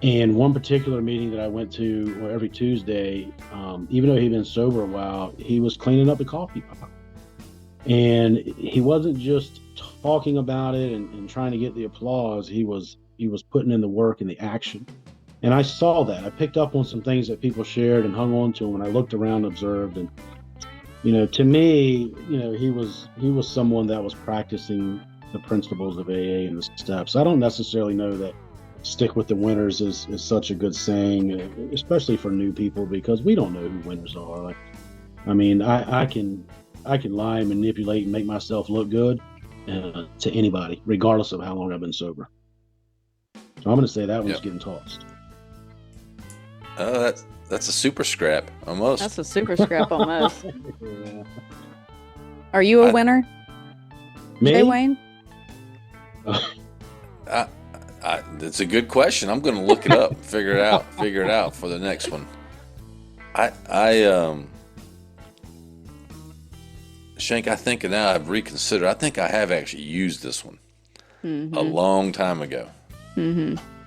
And one particular meeting that I went to every Tuesday, even though he'd been sober a while, he was cleaning up the coffee pot, and he wasn't just talking about it and trying to get the applause. He was putting in the work and the action. And I saw that. I picked up on some things that people shared and hung on to them when I looked around and observed. And, to me, he was someone that was practicing the principles of AA and the steps. I don't necessarily know that stick with the winners is such a good saying, especially for new people, because we don't know who winners are. Like, I mean, I can lie and manipulate and make myself look good to anybody, regardless of how long I've been sober. So I'm going to say that one's getting tossed. Oh, that's a super scrap, almost. That's a super scrap almost. Yeah. Are you a winner? Me? Jay Wayne? That's a good question. I'm going to look it up, figure it out for the next one. Shank, I think now I've reconsidered. I think I have actually used this one a long time ago.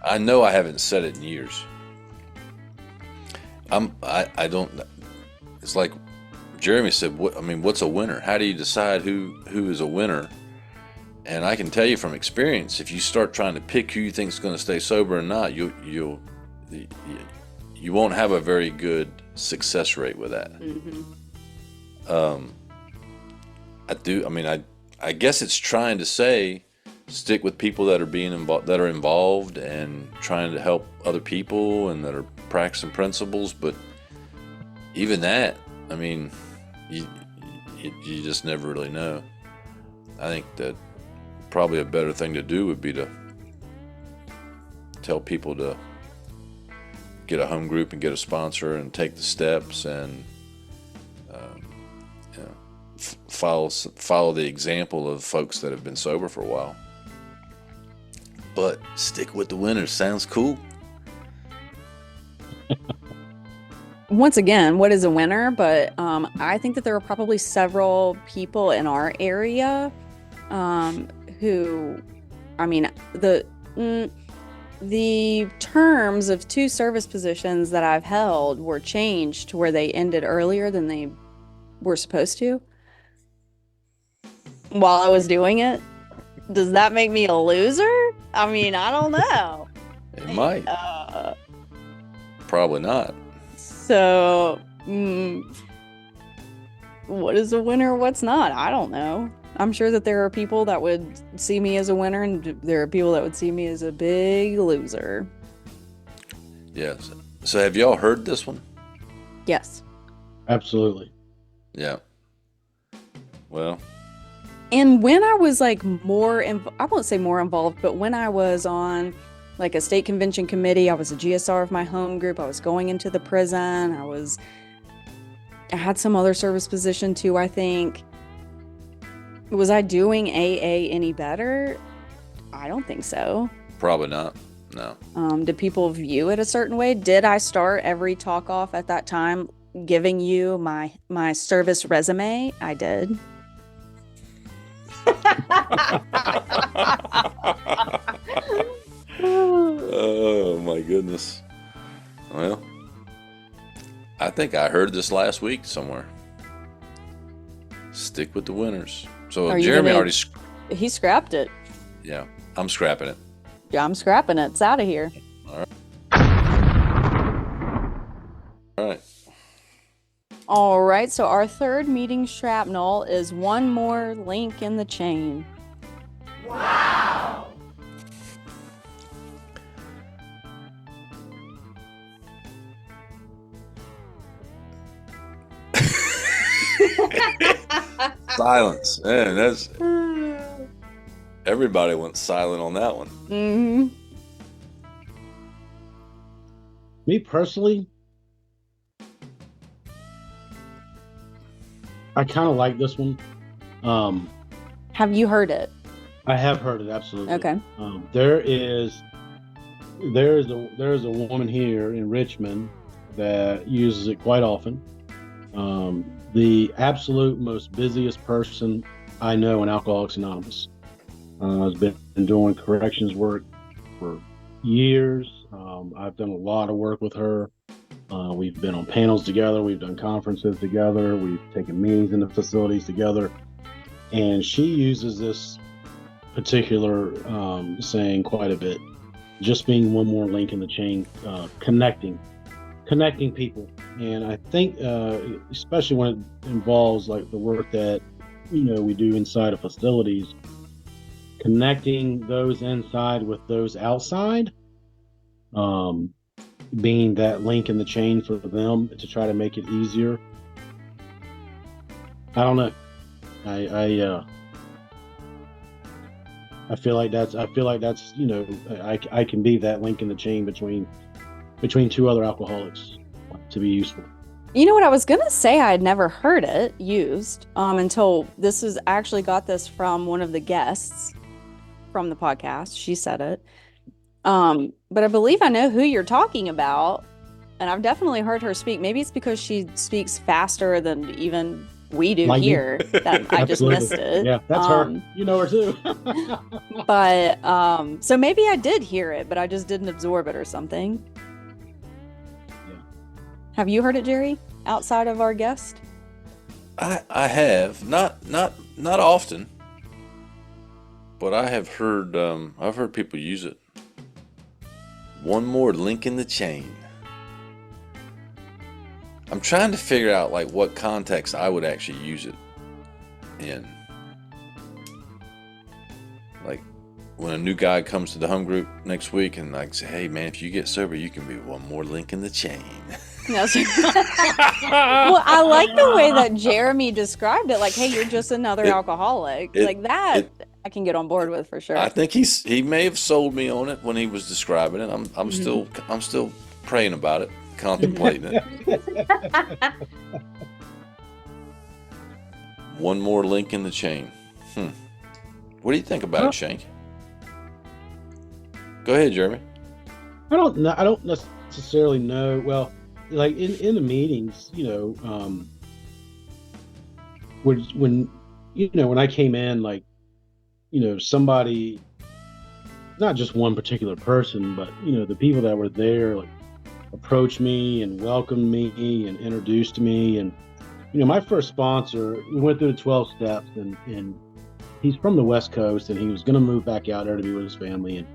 I know I haven't said it in years. I don't. It's like Jeremy said. What's a winner? How do you decide who is a winner? And I can tell you from experience, if you start trying to pick who you think is going to stay sober or not, you won't have a very good success rate with that. I guess it's trying to say stick with people that are involved and trying to help other people and that are practicing principles. But even that, you just never really know. I think that probably a better thing to do would be to tell people to get a home group and get a sponsor and take the steps and follow the example of folks that have been sober for a while. But stick with the winners sounds cool. Once again, what is a winner? But I think that there are probably several people in our area who, the terms of 2 service positions that I've held were changed to where they ended earlier than they were supposed to while I was doing it. Does that make me a loser? I mean, I don't know. It might. Probably not. So, what is a winner? What's not? I don't know. I'm sure that there are people that would see me as a winner, and there are people that would see me as a big loser. Yes. So have y'all heard this one? Yes. Absolutely. Yeah. Well, And when I was like I won't say more involved, but when I was on like a state convention committee, I was a GSR of my home group. I was going into the prison. I had some other service position too, I think. Was I doing AA any better? I don't think so. probably not. No. Did people view it a certain way? Did I start every talk off at that time giving you my service resume? I did. Oh my goodness. Well, I think I heard this last week somewhere. Stick with the winners. So Are you Jeremy gonna- already, He scrapped it. yeah, I'm scrapping it. Yeah, I'm scrapping it. It's out of here. All right. All right, so our third meeting shrapnel is one more link in the chain. Silence. Man, that's everybody went silent on that one. Mm-hmm. Me personally, I kind of like this one. Have you heard it? I have heard it, absolutely. Okay. There is a woman here in Richmond that uses it quite often. The absolute most busiest person I know in Alcoholics Anonymous has been doing corrections work for years. I've done a lot of work with her. We've been on panels together. We've done conferences together. We've taken meetings in the facilities together. And she uses this particular saying quite a bit, just being one more link in the chain, connecting people. And I think especially when it involves like the work that we do inside of facilities, connecting those inside with those outside, being that link in the chain for them to try to make it easier. I don't know. I feel like that's I can be that link in the chain between two other alcoholics to be useful. You know what, I was gonna say I had never heard it used until this is actually got this from one of the guests from the podcast. She said it. But I believe I know who you're talking about, and I've definitely heard her speak. Maybe it's because she speaks faster than even we do Like me. here that I just Absolutely. missed it. Yeah, that's her. You know her too. But so maybe I did hear it, but I just didn't absorb it or something. Yeah. Have you heard it, Jerry, outside of our guest? I have not often, but I have heard I've heard people use it. One more link in the chain. I'm trying to figure out like what context I would actually use it in. Like when a new guy comes to the home group next week and like say, "Hey man, if you get sober, you can be one more link in the chain." No, well, I like the way that Jeremy described it. Like, hey, you're just another alcoholic. Like that, I can get on board with for sure. I think he may have sold me on it when he was describing it. I'm still praying about it, contemplating it. One more link in the chain. What do you think about it, Shank? Go ahead, Jeremy. I don't know. I don't necessarily know. Well, like in the meetings, when I came in, like, somebody not just one particular person, but the people that were there, like, approached me and welcomed me and introduced me. And my first sponsor, we went through the 12 steps, and he's from the West Coast, and he was going to move back out there to be with his family. And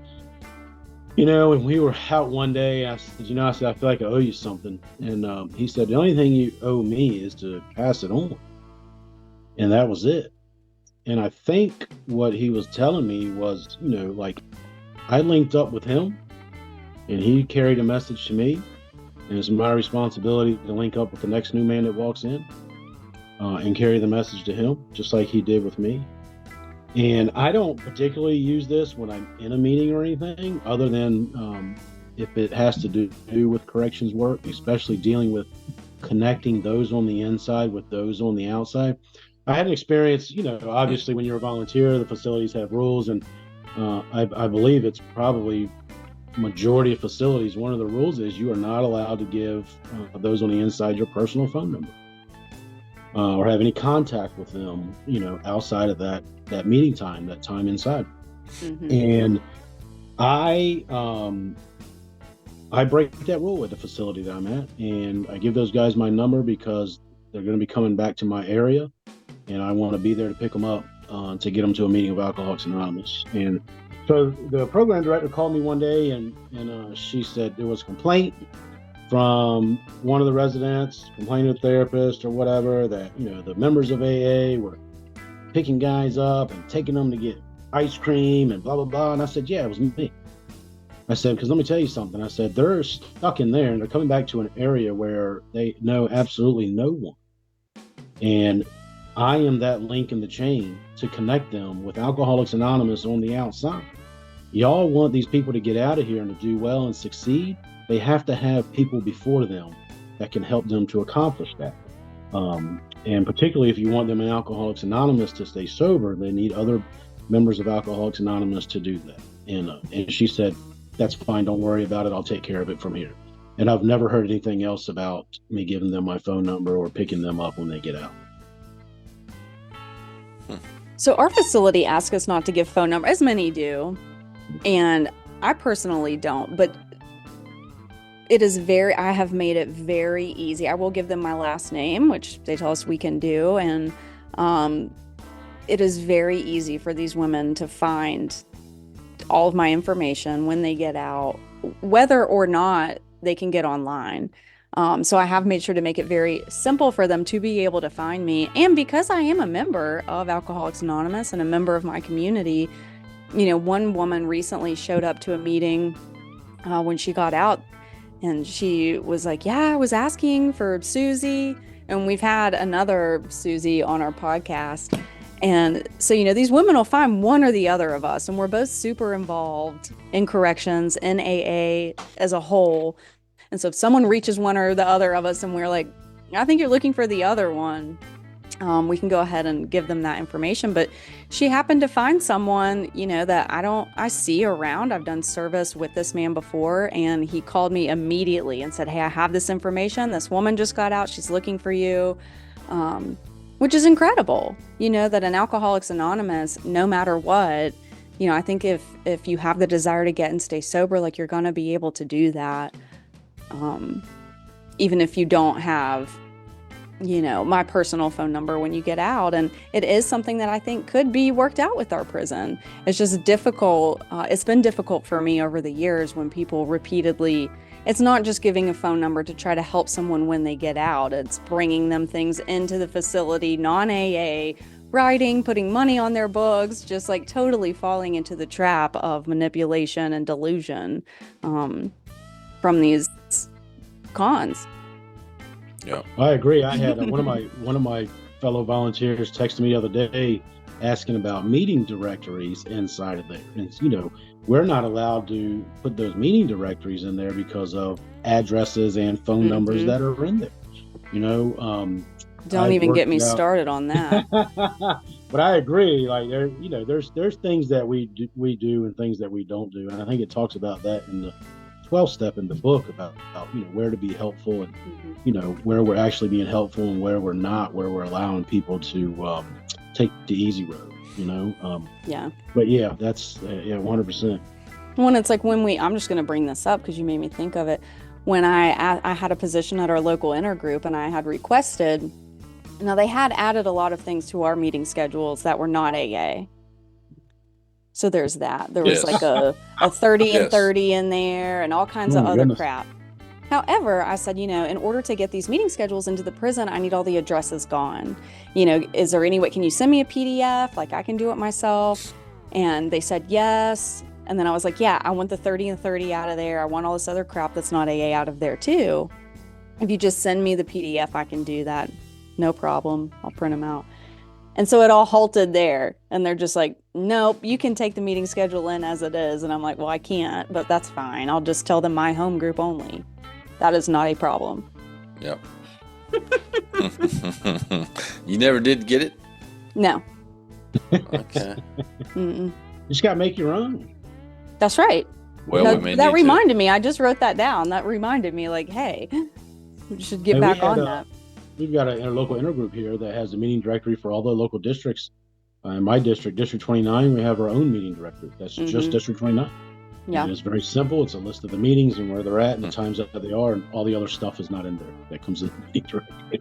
and we were out one day, I said, I feel like I owe you something. And he said, the only thing you owe me is to pass it on. And that was it. And I think what he was telling me was, like, I linked up with him and he carried a message to me. And it's my responsibility to link up with the next new man that walks in and carry the message to him, just like he did with me. And I don't particularly use this when I'm in a meeting or anything, other than if it has to do with corrections work, especially dealing with connecting those on the inside with those on the outside. I had an experience, obviously when you're a volunteer, the facilities have rules, and I believe it's probably majority of facilities, one of the rules is you are not allowed to give those on the inside your personal phone number or have any contact with them, outside of that meeting time, that time inside. Mm-hmm. And I break that rule at the facility that I'm at, and I give those guys my number because they're going to be coming back to my area, and I want to be there to pick them up to get them to a meeting of Alcoholics Anonymous. And so the program director called me one day, and she said there was a complaint from one of the residents, complaining to the therapist or whatever, that the members of AA were picking guys up and taking them to get ice cream and blah blah blah. And I said, yeah, it was me. I said, because let me tell you something. I said, they're stuck in there and they're coming back to an area where they know absolutely no one, and I am that link in the chain to connect them with Alcoholics Anonymous on the outside. Y'all want these people to get out of here and to do well and succeed. They have to have people before them that can help them to accomplish that. And particularly if you want them in Alcoholics Anonymous to stay sober, they need other members of Alcoholics Anonymous to do that. And she said, that's fine. Don't worry about it. I'll take care of it from here. And I've never heard anything else about me giving them my phone number or picking them up when they get out. So our facility asks us not to give phone number, as many do. And I personally don't, but I have made it very easy. I will give them my last name, which they tell us we can do. And it is very easy for these women to find all of my information when they get out, whether or not they can get online. So I have made sure to make it very simple for them to be able to find me. And because I am a member of Alcoholics Anonymous and a member of my community, one woman recently showed up to a meeting when she got out, and she was like, yeah, I was asking for Susie. And we've had another Susie on our podcast. And so, these women will find one or the other of us, and we're both super involved in corrections, in AA as a whole. And so if someone reaches one or the other of us and we're like, I think you're looking for the other one, we can go ahead and give them that information. But she happened to find someone, that I see around. I've done service with this man before, and he called me immediately and said, hey, I have this information. This woman just got out. She's looking for you, which is incredible. That in Alcoholics Anonymous, no matter what, I think if you have the desire to get and stay sober, like, you're going to be able to do that. Even if you don't have, my personal phone number when you get out. And it is something that I think could be worked out with our prison. It's just difficult. It's been difficult for me over the years when people repeatedly, it's not just giving a phone number to try to help someone when they get out. It's bringing them things into the facility, non-AA, writing, putting money on their books, just like totally falling into the trap of manipulation and delusion from these cons. Yeah, I agree. I had one of my fellow volunteers texted me the other day asking about meeting directories inside of there. And we're not allowed to put those meeting directories in there because of addresses and phone numbers that are in there. Don't even get me started on that. But I agree. Like, there's things that we do and things that we don't do, and I think it talks about that in the 12th step in the book about where to be helpful and where we're actually being helpful and where we're not, where we're allowing people to take the easy road. Yeah. But yeah, that's 100%. When it's like I'm just going to bring this up because you made me think of it. When I had a position at our local intergroup and I had requested, now they had added a lot of things to our meeting schedules that were not AA. So there's that. There was like a 30 and 30 in there and all kinds of other crap. However, I said, in order to get these meeting schedules into the prison, I need all the addresses gone. Is there any way, can you send me a PDF? Like I can do it myself. And they said yes. And then I was like, yeah, I want the 30 and 30 out of there. I want all this other crap that's not AA out of there too. If you just send me the PDF, I can do that. No problem. I'll print them out. And so it all halted there. And they're just like, nope, you can take the meeting schedule in as it is. And I'm like, well, I can't, but that's fine. I'll just tell them my home group only. That is not a problem. Yep. You never did get it? No. Okay. Mm-mm. You just got to make your own. That's right. Well, that reminded me. I just wrote that down. That reminded me, like, hey, we should get back on that. We've got a local intergroup here that has a meeting directory for all the local districts. In my district, District 29, we have our own meeting directory. That's just District 29. Yeah. And it's very simple. It's a list of the meetings and where they're at and the times that they are, and all the other stuff is not in there. That comes in the meeting directory.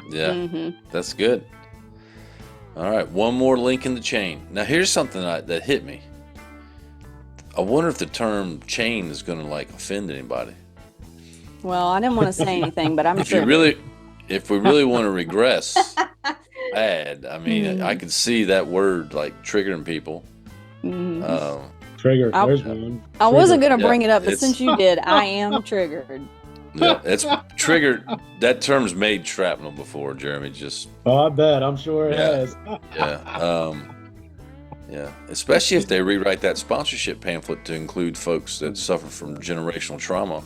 Yeah, that's good. All right, one more link in the chain. Now, here's something that hit me. I wonder if the term chain is going to offend anybody. Well, I didn't want to say anything, but if we really want to regress bad, I mean, I could see that word triggering people. Trigger. There's one. I wasn't going to bring it up, but since you did, I am triggered. Yeah, it's triggered. That term's made shrapnel before, Jeremy. I bet. I'm sure it has. Yeah. Especially if they rewrite that sponsorship pamphlet to include folks that suffer from generational trauma.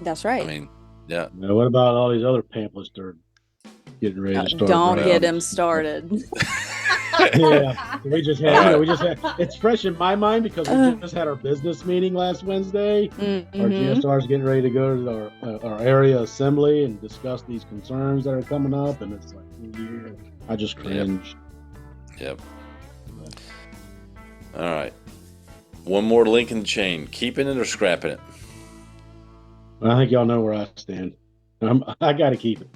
That's right. I mean, yeah. Now, what about all these other pamphlets they're getting ready to start? Don't get him started. Yeah, we just had. It's fresh in my mind because we just had our business meeting last Wednesday. Our GSR is getting ready to go to our area assembly and discuss these concerns that are coming up, and it's like, I just cringe. Yep. All right. One more link in the chain. Keeping it or scrapping it? I think y'all know where I stand. I got to keep it.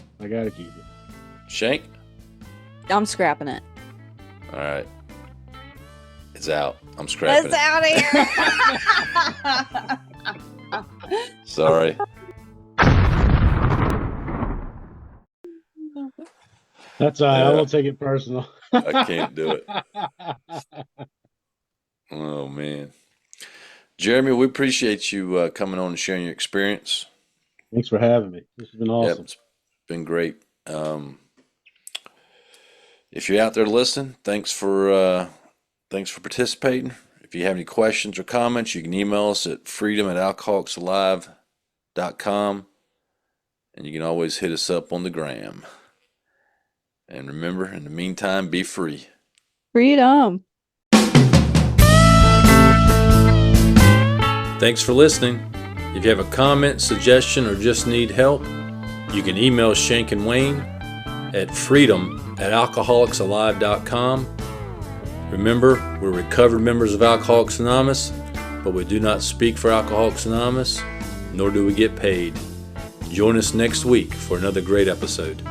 Shank? I'm scrapping it. All right. It's out. I'm scrapping it. It's out of here. Sorry. That's all right. I won't take it personal. I can't do it. Oh, man. Jeremy, we appreciate you coming on and sharing your experience. Thanks for having me. This has been awesome. Yep, it's been great. If you're out there listening, thanks for participating. If you have any questions or comments, you can email us at freedom@alcoholicsalive.com, and you can always hit us up on the gram. And remember, in the meantime, be free. Freedom. Thanks for listening. If you have a comment, suggestion, or just need help, you can email Shank and Wayne at freedom@alcoholicsalive.com. Remember, we're recovered members of Alcoholics Anonymous, but we do not speak for Alcoholics Anonymous, nor do we get paid. Join us next week for another great episode.